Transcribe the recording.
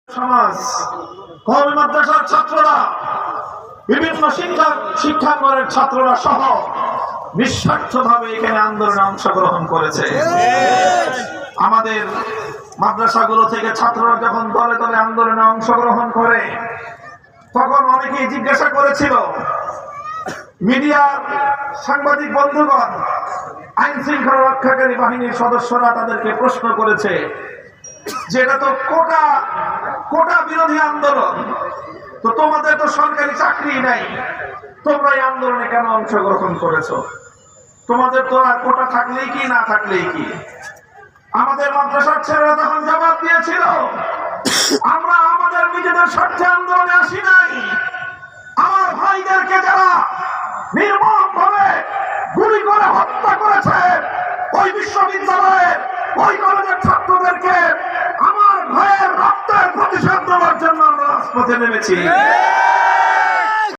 সমাজ কওমি মাদ্রাসার ছাত্ররা বিভিন্ন শিক্ষাঙ্গনের ছাত্ররা সহ নিঃস্বার্থভাবে এখানে আন্দোলনে অংশগ্রহণ করেছে। আমাদের মাদ্রাসাগুলো থেকে ছাত্ররা যখন দলে দলে আন্দোলনে অংশগ্রহণ করে তখন অনেকেই জিজ্ঞাসা করেছিল, মিডিয়ার সাংবাদিক বন্ধুগণ, আইন শৃঙ্খলা রক্ষাকারী বাহিনীর সদস্যরা তাদেরকে প্রশ্ন করেছে যে এটা তো কোটা বিরোধী আন্দোলন, তো তোমাদের তো সরকারি চাকরি নাই, তোমরা এই আন্দোলনে কেন অংশগ্রহণ করেছো? তোমাদের তো আর কোটা থাকলেই কি না থাকলেই কি? আমাদের মাদ্রাসার ছেলেরা তখন জবাব দিয়েছিল, আমরা আমাদের নিজেদের স্বার্থে আন্দোলনে আসি নাই। আমার ভাইদেরকে যারা নির্মমভাবে গুলি করে হত্যা করেছে, ওই বিশ্ববিদ্যালয়ের ওই কলেজের ছাত্রদেরকে আমার ভাইয়ের রক্তের প্রতিশোধ নেওয়ার জন্য আমরা রাজপথে নেমেছি।